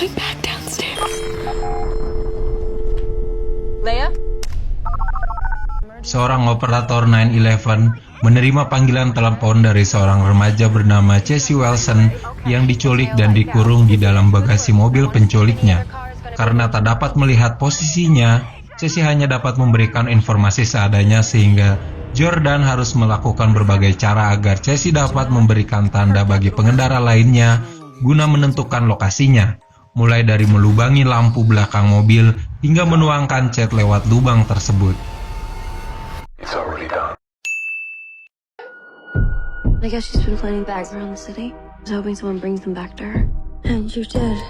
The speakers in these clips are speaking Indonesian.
going back downstairs. Leia? Seorang operator 911 menerima panggilan telepon dari seorang remaja bernama Casey Wilson yang diculik dan dikurung di dalam bagasi mobil penculiknya. Karena tak dapat melihat posisinya, Casey hanya dapat memberikan informasi seadanya sehingga Jordan harus melakukan berbagai cara agar Casey dapat memberikan tanda bagi pengendara lainnya guna menentukan lokasinya, mulai dari melubangi lampu belakang mobil hingga menuangkan cat lewat lubang tersebut. It's already done. I guess she's been planning bags around the city. I was hoping someone brings them back to her. And you did.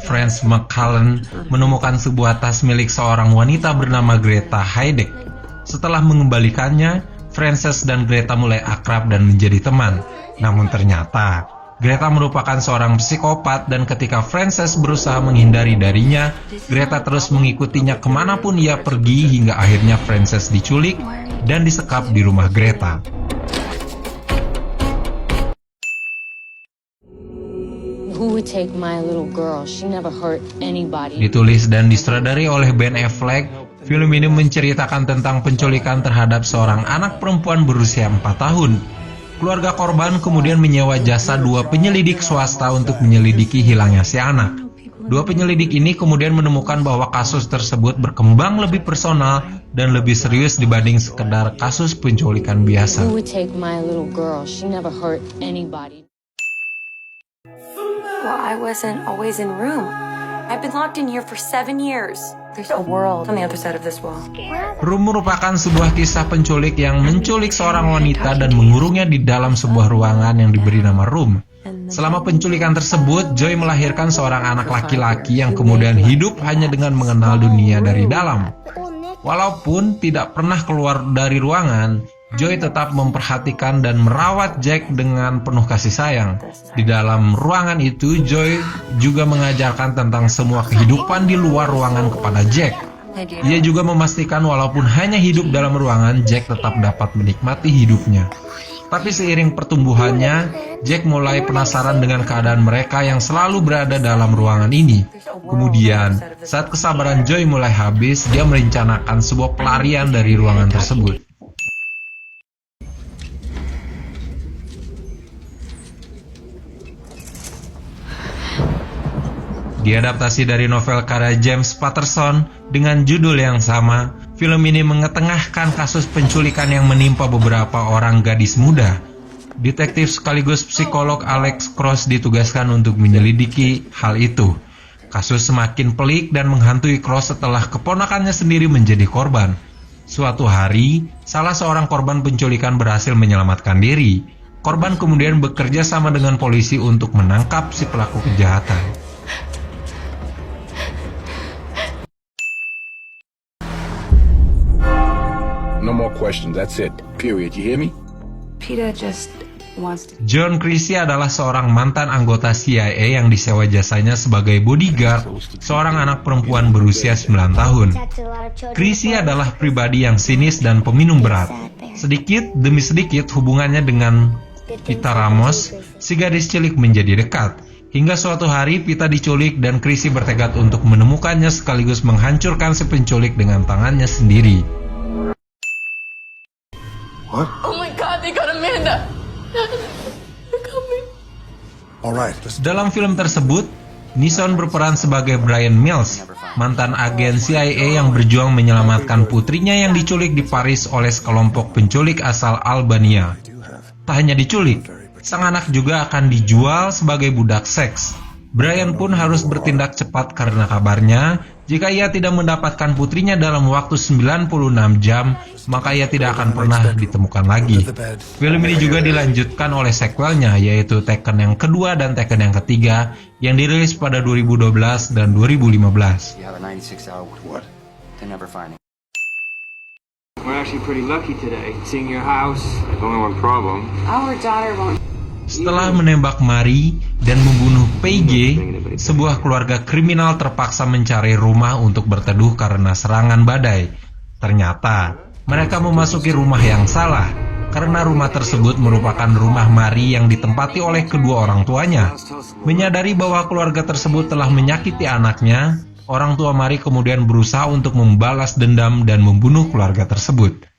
Franz McCullen menemukan sebuah tas milik seorang wanita bernama Greta Heidek. Setelah mengembalikannya, Frances dan Greta mulai akrab dan menjadi teman. Namun ternyata, Greta merupakan seorang psikopat dan ketika Frances berusaha menghindari darinya, Greta terus mengikutinya kemanapun ia pergi hingga akhirnya Frances diculik dan disekap di rumah Greta. Who would take my little girl? She never hurt anybody. Ditulis dan disutradari oleh Ben Affleck, film ini menceritakan tentang penculikan terhadap seorang anak perempuan berusia 4 tahun. Keluarga korban kemudian menyewa jasa 2 penyelidik swasta untuk menyelidiki hilangnya si anak. 2 penyelidik ini kemudian menemukan bahwa kasus tersebut berkembang lebih personal dan lebih serius dibanding sekedar kasus penculikan biasa. Who would take my little girl? She never hurt anybody. Well, I wasn't always in room. I've been locked in here for 7 years. There's a world on the other side of this wall. Room merupakan sebuah kisah penculik yang menculik seorang wanita dan mengurungnya di dalam sebuah ruangan yang diberi nama Room. Selama penculikan tersebut, Joy melahirkan seorang anak laki-laki yang kemudian hidup hanya dengan mengenal dunia dari dalam. Walaupun tidak pernah keluar dari ruangan, Joy tetap memperhatikan dan merawat Jack dengan penuh kasih sayang. Di dalam ruangan itu, Joy juga mengajarkan tentang semua kehidupan di luar ruangan kepada Jack. Ia juga memastikan walaupun hanya hidup dalam ruangan, Jack tetap dapat menikmati hidupnya. Tapi seiring pertumbuhannya, Jack mulai penasaran dengan keadaan mereka yang selalu berada dalam ruangan ini. Kemudian, saat kesabaran Joy mulai habis, dia merencanakan sebuah pelarian dari ruangan tersebut. Diadaptasi dari novel karya James Patterson dengan judul yang sama, film ini mengetengahkan kasus penculikan yang menimpa beberapa orang gadis muda. Detektif sekaligus psikolog Alex Cross ditugaskan untuk menyelidiki hal itu. Kasus semakin pelik dan menghantui Cross setelah keponakannya sendiri menjadi korban. Suatu hari, salah seorang korban penculikan berhasil menyelamatkan diri. Korban kemudian bekerja sama dengan polisi untuk menangkap si pelaku kejahatan. No more questions. That's it. Period. You hear me? PETA just wants to... John Creasy adalah seorang mantan anggota CIA yang disewa jasanya sebagai bodyguard seorang anak perempuan berusia 9 tahun. Creasy adalah pribadi yang sinis dan peminum berat. Sedikit demi sedikit hubungannya dengan Pita Ramos, si gadis cilik menjadi dekat. Hingga suatu hari Pita diculik dan Creasy bertekad untuk menemukannya sekaligus menghancurkan si penculik dengan tangannya sendiri. What? Oh my God, they got Amanda. They're coming. Alright, Dalam film tersebut, Neeson berperan sebagai Brian Mills, mantan agen CIA yang berjuang menyelamatkan putrinya yang diculik di Paris oleh sekelompok penculik asal Albania. Tak hanya diculik, sang anak juga akan dijual sebagai budak seks. Brian pun harus bertindak cepat karena kabarnya, jika ia tidak mendapatkan putrinya dalam waktu 96 jam, maka ia tidak akan pernah ditemukan lagi. Film ini juga dilanjutkan oleh sequelnya, yaitu Taken yang kedua dan Taken yang ketiga, yang dirilis pada 2012 dan 2015. You have a 96-hour what? to never finding. We're actually pretty lucky today, seeing your house. Only one problem. Our daughter won't... Setelah menembak Marie dan membunuh PG, sebuah keluarga kriminal terpaksa mencari rumah untuk berteduh karena serangan badai. Ternyata, mereka memasuki rumah yang salah. karena rumah tersebut merupakan rumah Mari yang ditempati oleh kedua orang tuanya. Menyadari bahwa keluarga tersebut telah menyakiti anaknya, orang tua Mari kemudian berusaha untuk membalas dendam dan membunuh keluarga tersebut.